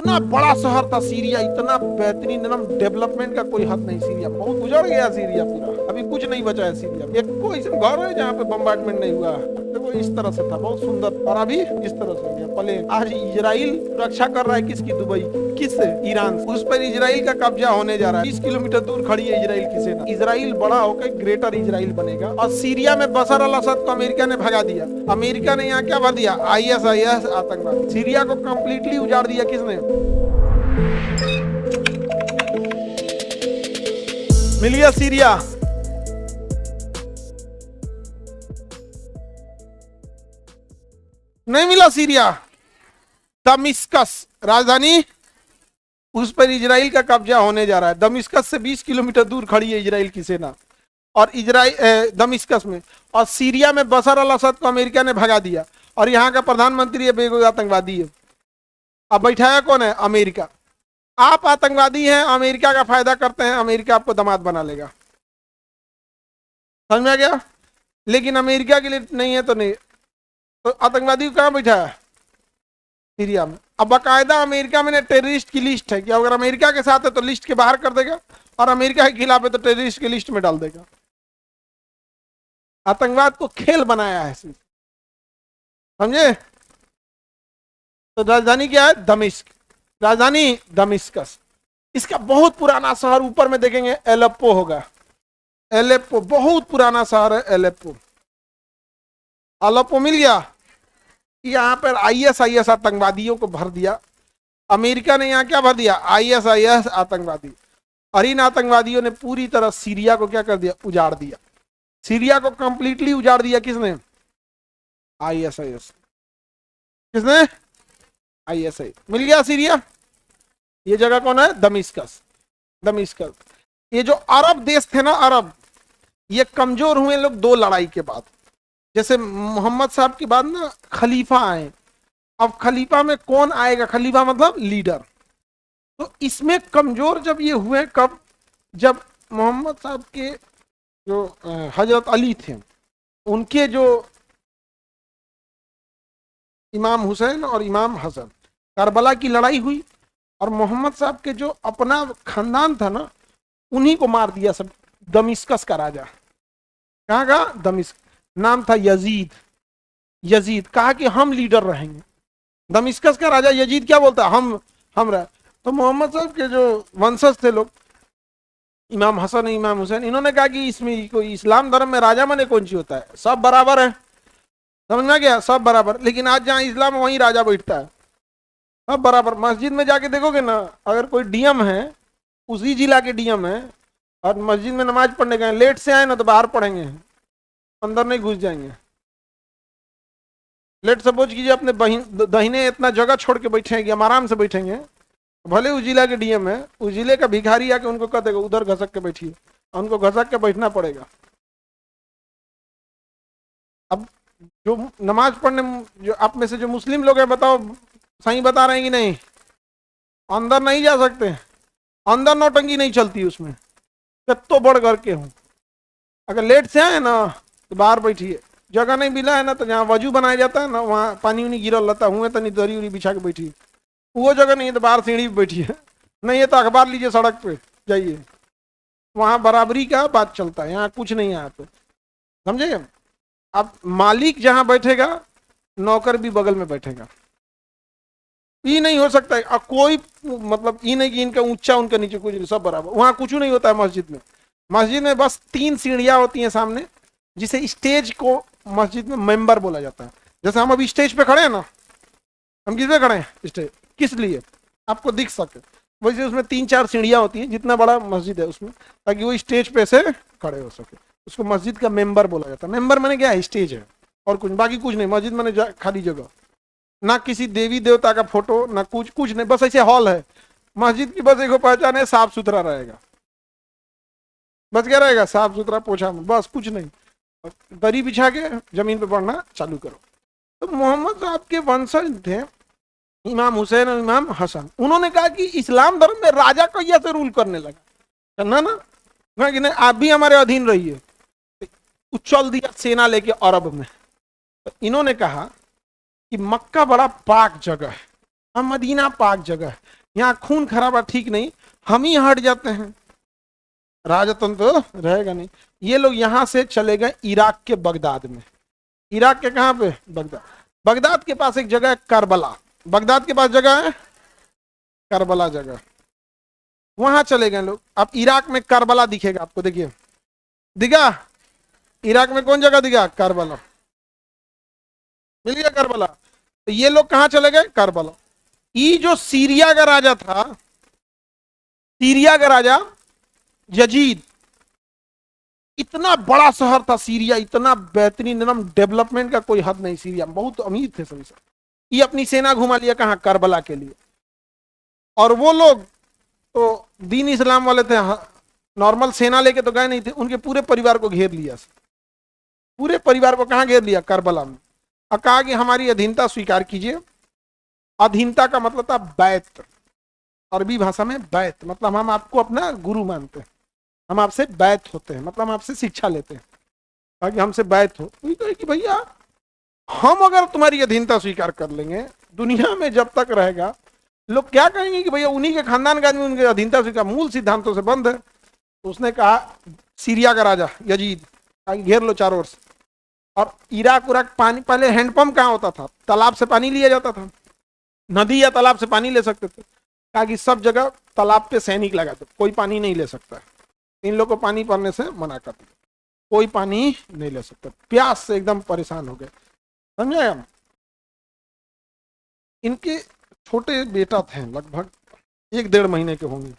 इतना बड़ा शहर था सीरिया, इतना बेहतरीन, एकदम डेवलपमेंट का कोई हद नहीं। सीरिया बहुत उजड़ गया, सीरिया पूरा, अभी कुछ नहीं बचा है सीरिया। एक कोई ऐसा घर है जहाँ पे बम्बार्डमेंट नहीं हुआ। देखो इस तरह से था, बहुत सुंदर, और अभी इस तरह से हो गया। पहले आज इजराइल रक्षा कर रहा है किसकी? दुबई। किससे? ईरान। उस पर इजराइल का कब्जा होने जा रहा है। 20 किलोमीटर दूर खड़ी है इजराइल की सेना। इजराइल बड़ा होकर ग्रेटर इजराइल बनेगा। और सीरिया में बशर अल असद को अमेरिका ने भगा दिया। अमेरिका ने यहाँ क्या भर दिया? ISIS आतंकवाद। सीरिया को कंप्लीटली उजाड़ दिया किसने? मिल गया सीरिया। नहीं मिला सीरिया। दमिश्कस राजधानी, उस पर इजराइल का कब्जा होने जा रहा है। दमिश्कस से 20 किलोमीटर दूर खड़ी है इजराइल की सेना, और इजराइल दमिश्कस में। और सीरिया में बशर अल असद को अमेरिका ने भगा दिया, और यहाँ का प्रधानमंत्री है बेगुनाह आतंकवादी है। अब बैठाया कौन है? अमेरिका। आप आतंकवादी हैं, अमेरिका का फायदा करते हैं, अमेरिका आपको दामाद बना लेगा। समझ में आ गया? लेकिन अमेरिका के लिए नहीं है तो नहीं, तो आतंकवादी को कहाँ बैठा है? सीरिया में। अब बाकायदा अमेरिका में टेररिस्ट की लिस्ट है कि अगर अमेरिका के साथ है तो लिस्ट के बाहर कर देगा, और अमेरिका के खिलाफ है तो टेररिस्ट की लिस्ट में डाल देगा। आतंकवाद को खेल बनाया है, समझे? तो राजधानी क्या है? दमिश्क। राजधानी दमिश्कस। इसका बहुत पुराना शहर ऊपर में देखेंगे एलेप्पो होगा। एलेप्पो बहुत पुराना शहर है, एलेप्पो। एलेप्पो मिल गया। यहाँ पर ISIS आतंकवादियों को भर दिया। अमेरिका ने यहाँ क्या भर दिया? ISIS आतंकवादी। और इन आतंकवादियों ने पूरी तरह सीरिया को क्या कर दिया? उजाड़ दिया। सीरिया को कंप्लीटली उजाड़ दिया किसने? ISIS। किसने? ISIS। मिल गया सीरिया। ये जगह कौन है? दमिश्कस। दमिश्कस। ये जो अरब देश थे ना, अरब, ये कमजोर हुए लोग दो लड़ाई के बाद। जैसे मोहम्मद साहब के बाद ना खलीफा आए। अब खलीफा में कौन आएगा? खलीफा मतलब लीडर। तो इसमें कमजोर जब ये हुए कब? जब मोहम्मद साहब के जो हजरत अली थे, उनके जो इमाम हुसैन और इमाम हसन, करबला की लड़ाई हुई, और मोहम्मद साहब के जो अपना खानदान था ना, उन्हीं को मार दिया सब। दमिश्कस का राजा, कहाँ का? दमिश्क। नाम था यजीद। यजीद कहा कि हम लीडर रहेंगे। दमिश्कस का राजा यजीद क्या बोलता? हम रहे। तो मोहम्मद साहब के जो वंशज थे लोग, इमाम हसन इमाम हुसैन, इन्होंने कहा कि इसमें कोई इस्लाम धर्म में राजा माने कौन सी होता है? सब बराबर है। समझ में गया? सब बराबर। लेकिन आज जहाँ इस्लाम है वहीं राजा बैठता है। सब बराबर। मस्जिद में जाके देखोगे ना, अगर कोई डीएम है, उसी जिला के डीएम है, और मस्जिद में नमाज पढ़ने गए, लेट से आए ना तो बाहर पढ़ेंगे, अंदर नहीं घुस जाएंगे। लेट सपोज कीजिए अपने दहीने इतना जगह छोड़ के बैठे हैं कि हम आराम से बैठेंगे, भले उस जिला के डीएम है, उस जिले का भिखारी आके उनको कह देगा उधर घसक के बैठिए, उनको घसक के बैठना पड़ेगा। अब जो नमाज पढ़ने, जो आप में से जो मुस्लिम लोग हैं, बताओ सही बता रहे हैं कि नहीं? अंदर नहीं जा सकते, अंदर नौटंकी नहीं चलती उसमें, तो बढ़ करके हूँ। अगर लेट से आए ना तो बाहर बैठिए। जगह नहीं मिला है ना तो जहाँ वजू बनाया जाता है ना, वहाँ पानी उनी गिरल रहता है, हुए तो नहीं दरी उरी बिछा के बैठिए। वो जगह नहीं है तो बाहर सीढ़ी पे बैठिए, नहीं है तो अखबार लीजिए, सड़क पे जाइए, वहाँ बराबरी का बात चलता है। यहाँ कुछ नहीं है यहाँ पे, समझे? अब मालिक जहाँ बैठेगा, नौकर भी बगल में बैठेगा। ये नहीं हो सकता है कोई, मतलब ये नहीं कि इनका ऊंचा उनका नीचे, कुछ नहीं, सब बराबर। वहाँ कुछ नहीं होता है मस्जिद में। मस्जिद में बस 3 सीढ़ियाँ होती हैं सामने, जिसे स्टेज को मस्जिद में मेंबर बोला जाता है। जैसे हम अभी स्टेज पे खड़े हैं ना, हम किस पे खड़े हैं? स्टेज। किस लिए? आपको दिख सके। वैसे उसमें 3-4 सीढ़ियाँ होती हैं, जितना बड़ा मस्जिद है उसमें, ताकि वो स्टेज पे से खड़े हो सके। उसको मस्जिद का मेंबर बोला जाता है। मेंबर मैंने क्या है? स्टेज है, और कुछ, बाकी कुछ नहीं। मस्जिद मैंने खाली जगह, ना किसी देवी देवता का फोटो, ना कुछ नहीं, बस ऐसे हॉल है। मस्जिद की बस एक पहचान है, साफ सुथरा रहेगा। बस क्या रहेगा? साफ सुथरा, पोछा, बस कुछ नहीं। दरी बिछा के जमीन पे पढ़ना चालू करो। तो मोहम्मद साहब के वंशज थे इमाम हुसैन और इमाम हसन। उन्होंने कहा कि इस्लाम धर्म में राजा कैया से रूल करने लगा, ना कि नहीं, आप भी हमारे अधीन रहिए। उछल दिया सेना लेके अरब में। तो इन्होंने कहा कि मक्का बड़ा पाक जगह है, हम मदीना पाक जगह है, यहाँ खून खराबा ठीक नहीं, हम ही हट जाते हैं, राजतंत्र तो रहेगा नहीं। ये लोग यहां से चले गए इराक के बगदाद में। इराक के कहां पे? बगदाद। बगदाद के पास एक जगह है करबला, बगदाद के पास जगह है करबला जगह, वहां चले गए लोग। अब इराक में करबला दिखेगा आपको, देखिए दिखा, इराक में कौन जगह दिखा? करबला, मिल गया करबला। तो ये लोग कहां चले गए? करबला। ये जो सीरिया का राजा था, सीरिया का राजा यजीद, इतना बड़ा शहर था सीरिया, इतना बेहतरीन, एकदम डेवलपमेंट का कोई हद नहीं, सीरिया बहुत अमीर थे सभी सब। ये अपनी सेना घुमा लिया कहां? करबला के लिए। और वो लोग तो दीन इस्लाम वाले थे, नॉर्मल सेना लेके तो गए नहीं थे, उनके पूरे परिवार को घेर लिया, पूरे परिवार को कहां घेर लिया? करबला में। और कहा कि हमारी अधीनता स्वीकार कीजिए। अधीनता का मतलब था बैत, अरबी भाषा में बैत मतलब हम आपको अपना गुरु मानते हैं, हम आपसे बैत होते हैं, मतलब हम आपसे शिक्षा लेते हैं, ताकि हमसे बैत हो। तो कहे कि भैया हम अगर तुम्हारी अधीनता स्वीकार कर लेंगे, दुनिया में जब तक रहेगा लोग क्या कहेंगे कि भैया उन्हीं के खानदान का आदमी उनके अधीनता स्वीकार, मूल सिद्धांतों से बंद है। तो उसने कहा, सीरिया का राजा यजीद, घेर लो चारों ओर से। और इराक उराक पानी, पहले हैंडपंप कहाँ होता था? तालाब से पानी लिया जाता था, नदी या तालाब से पानी ले सकते थे। कहा कि सब जगह तालाब पे सैनिक लगा दो, कोई पानी नहीं ले सकता, इन लोगों को पानी पड़ने से मना कर दिया, कोई पानी नहीं ले सकता, प्यास से एकदम परेशान हो गए, समझे हम। इनके छोटे बेटा थे, लगभग 1-1.5 महीने के होंगे,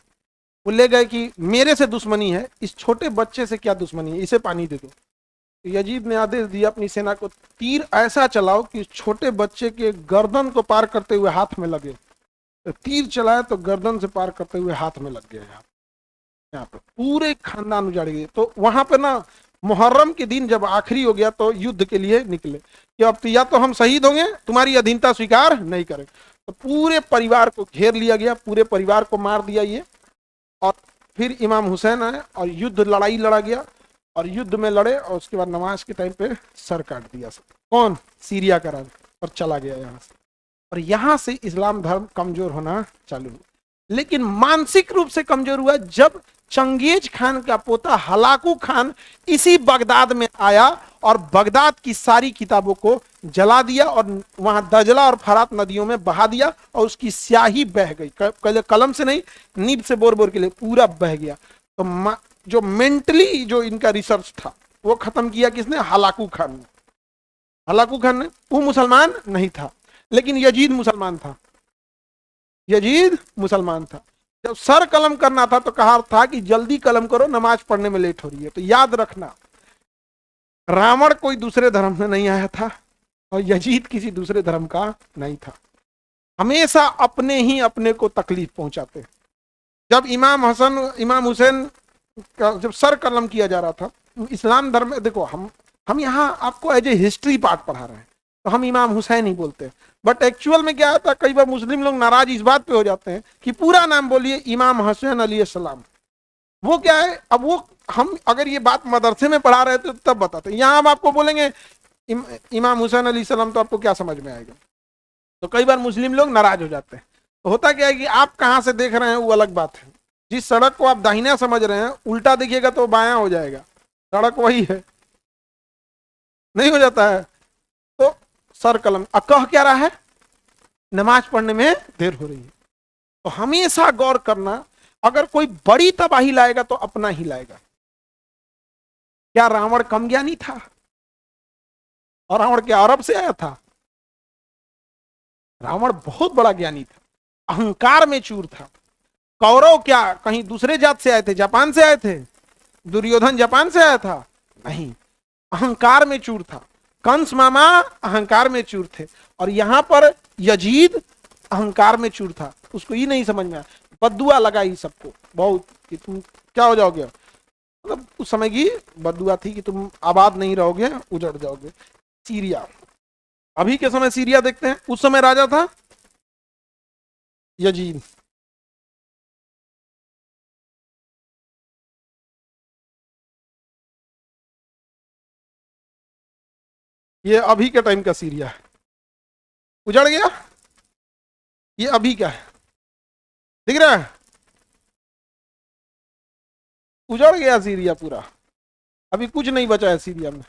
वो ले गए कि मेरे से दुश्मनी है, इस छोटे बच्चे से क्या दुश्मनी है, इसे पानी दे दो। तो यजीद ने आदेश दिया अपनी सेना को, तीर ऐसा चलाओ कि छोटे बच्चे के गर्दन को पार करते हुए हाथ में लगे। तो तीर चलाया तो गर्दन से पार करते हुए हाथ में लग गया, यहाँ पे पूरे खानदान उजाड़ गए। तो वहां पे ना मुहर्रम के दिन जब आखिरी हो गया तो युद्ध के लिए निकले कि अब तो या तो हम शहीद होंगे, तुम्हारी अधीनता स्वीकार नहीं करें। तो पूरे परिवार को घेर लिया गया, पूरे परिवार को मार दिया ये। और फिर इमाम हुसैन आए और युद्ध लड़ाई लड़ा गया, और युद्ध में लड़े, और उसके बाद नमाज के टाइम पे सर काट दिया सब। कौन? सीरिया का राजा, और चला गया यहाँ से। और यहाँ से इस्लाम धर्म कमजोर होना चालू हुआ। लेकिन मानसिक रूप से कमजोर हुआ जब चंगेज खान का पोता हलाकू खान इसी बगदाद में आया और बगदाद की सारी किताबों को जला दिया और वहां दजला और फरात नदियों में बहा दिया, और उसकी स्याही बह गई, कलम से नहीं, नीब से बोर बोर के लिए पूरा बह गया। तो जो मेंटली जो इनका रिसर्च था वो खत्म किया किसने? हलाकू खान ने। हलाकू खान ने, वो मुसलमान नहीं था, लेकिन यजीद मुसलमान था, यजीद मुसलमान था। जब सर कलम करना था तो कहा था कि जल्दी कलम करो, नमाज पढ़ने में लेट हो रही है। तो याद रखना, रावण कोई दूसरे धर्म में नहीं आया था और यजीद किसी दूसरे धर्म का नहीं था। हमेशा अपने ही अपने को तकलीफ पहुंचाते। जब इमाम हुसैन का जब सर कलम किया जा रहा था, इस्लाम धर्म में देखो, हम यहाँ आपको एज ए हिस्ट्री पार्ट पढ़ा रहे हैं, तो हम इमाम हुसैन ही बोलते हैं, बट एक्चुअल में क्या होता है, कई बार मुस्लिम लोग नाराज इस बात पे हो जाते हैं कि पूरा नाम बोलिए इमाम हुसैन अलैहिस्सलाम। वो क्या है, अब वो हम अगर ये बात मदरसे में पढ़ा रहे थे तब बताते हैं, यहाँ हम आपको बोलेंगे इमाम हुसैन अलैहिस्सलाम, तो आपको क्या समझ में आएगा? तो कई बार मुस्लिम लोग नाराज हो जाते हैं। तो होता क्या है कि आप कहाँ से देख रहे हैं वो अलग बात है। जिस सड़क को आप दाहिना समझ रहे हैं, उल्टा देखिएगा तो बायां हो जाएगा, सड़क वही है, नहीं हो जाता है। तो सर कलम कह क्या रहा है? नमाज पढ़ने में देर हो रही है। तो हमेशा गौर करना, अगर कोई बड़ी तबाही लाएगा तो अपना ही लाएगा। क्या रावण कम ज्ञानी था? और रावण क्या अरब से आया था? रावण बहुत बड़ा ज्ञानी था, अहंकार में चूर था। कौरव क्या कहीं दूसरे जात से आए थे? जापान से आए थे? दुर्योधन जापान से आया था? नहीं, अहंकार में चूर था। कंस मामा अहंकार में चूर थे, और यहां पर यजीद अहंकार में चूर था। उसको ये नहीं समझ में आया, बद्दुआ लगाई सबको बहुत कि तुम क्या हो जाओगे, मतलब उस समय की बद्दुआ थी कि तुम आबाद नहीं रहोगे, उजड़ जाओगे। सीरिया, अभी के समय सीरिया देखते हैं, उस समय राजा था यजीद। ये अभी के टाइम का सीरिया है, उजड़ गया। ये अभी क्या है, दिख रहा है? उजड़ गया सीरिया पूरा, अभी कुछ नहीं बचा है सीरिया में।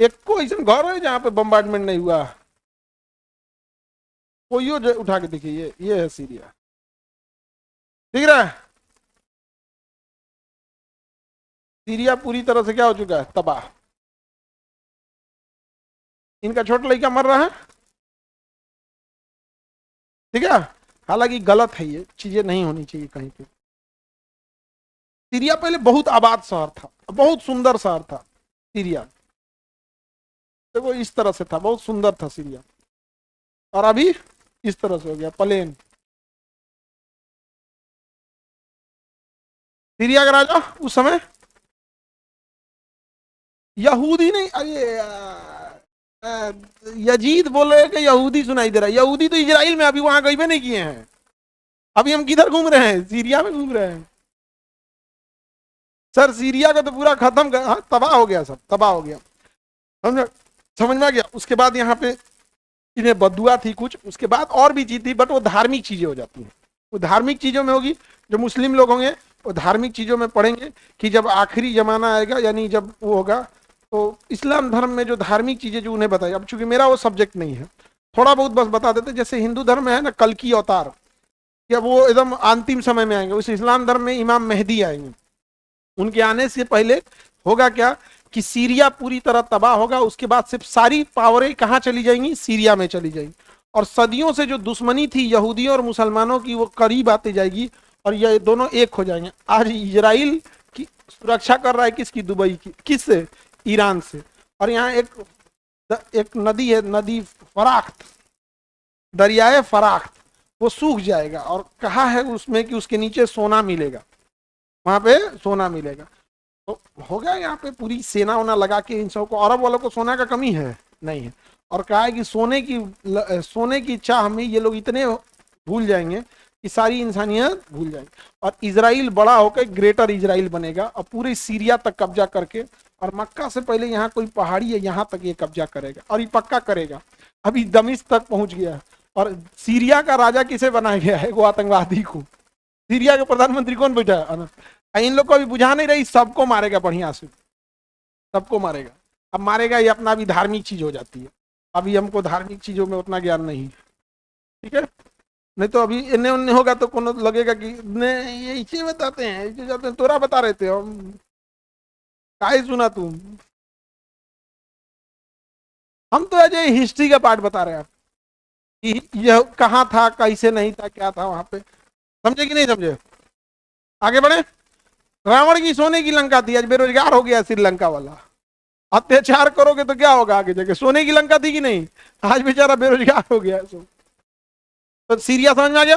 एक को ऐसा घर है जहां पे बम्बार्डमेंट नहीं हुआ, कोई उठा के देखिए, ये है सीरिया, दिख रहा है? सीरिया पूरी तरह से क्या हो चुका है, तबाह। इनका छोटा लड़का मर रहा है, ठीक है? हालांकि गलत है, ये चीजें नहीं होनी चाहिए कहीं पे। सीरिया पहले बहुत आबाद शहर था, बहुत सुंदर शहर था सीरिया, देखो इस तरह से था, बहुत सुंदर था सीरिया, और अभी इस तरह से हो गया प्लेन। सीरिया का राजा उस समय यहूदी नहीं, अरे यजीद बोल रहे हैं कि यहूदी सुनाई दे रहा है। यहूदी तो इजराइल में, अभी वहां गए भी नहीं किए हैं। अभी हम किधर घूम रहे हैं, सीरिया में घूम रहे हैं सर। सीरिया को तो पूरा खत्म कर, हाँ, तबाह हो गया, सब तबाह हो गया, समझ समझ में आ गया। उसके बाद यहाँ पे इन्हें बदुआ थी कुछ, उसके बाद और भी चीज थी, बट वो धार्मिक चीजें हो जाती हैं। वो धार्मिक चीजों में होगी, जो मुस्लिम लोग होंगे वो धार्मिक चीजों में पढ़ेंगे कि जब आखिरी जमाना आएगा, यानी जब वो होगा, तो इस्लाम धर्म में जो धार्मिक चीजें जो उन्हें बताई। अब चूंकि मेरा वो सब्जेक्ट नहीं है, थोड़ा बहुत बस बता देते। जैसे हिंदू धर्म में है ना कल की अवतार, या वो एकदम अंतिम समय में आएंगे। उस इस्लाम धर्म में इमाम मेहदी आएंगे, उनके आने से पहले होगा क्या कि सीरिया पूरी तरह तबाह होगा। उसके बाद सिर्फ सारी पावरें कहाँ चली जाएंगी, सीरिया में चली जाएंगी, और सदियों से जो दुश्मनी थी यहूदियों और मुसलमानों की, वो करीब आती जाएगी, और ये दोनों एक हो जाएंगे। आज इजराइल की सुरक्षा कर रहा है किसकी, दुबई की, किससे, ईरान से। और यहाँ एक नदी है, नदी फराख्त, दरियाए फराख्त, वो सूख जाएगा, और कहा है उसमें कि उसके नीचे सोना मिलेगा, वहां पे सोना मिलेगा। तो हो गया यहाँ पे पूरी सेना वोना लगा के इन सबको, अरब वालों को सोना का कमी है नहीं है। और कहा है कि सोने की चाह में ये लोग इतने भूल जाएंगे कि सारी इंसानियत भूल जाएंगे। और इजराइल बड़ा होकर ग्रेटर इजराइल बनेगा, और पूरे सीरिया तक कब्जा करके, और मक्का से पहले यहाँ कोई पहाड़ी है, यहाँ तक ये कब्जा करेगा, और ये पक्का करेगा। अभी दमिश्क तक पहुंच गया, और सीरिया का राजा किसे बनाया गया है, वो आतंकवादी को। सीरिया के प्रधानमंत्री कौन बैठा है, इन लोग को अभी बुझा नहीं रही, सबको मारेगा बढ़िया से, सबको मारेगा। अब मारेगा, ये अपना भी धार्मिक चीज हो जाती है। अभी हमको धार्मिक चीजों में उतना ज्ञान नहीं है, ठीक है? नहीं तो अभी इन्हें उन्हें होगा तो कोनो लगेगा कि नहीं ये इसे बताते हैं, इसे जाते हैं, तोरा बता रहे थे हम, काहे सुना तुम? हम तो अजय हिस्ट्री का पार्ट बता रहे हैं कि यह कहाँ था, कैसे नहीं था, क्या था वहां पे, समझे कि नहीं समझे? आगे बढ़े। रावण की सोने की लंका थी, आज बेरोजगार हो गया श्रीलंका वाला। अत्याचार करोगे तो क्या होगा आगे जाके, सोने की लंका थी कि नहीं, आज बेचारा बेरोजगार हो गया। तो सीरिया समझ में आ गया।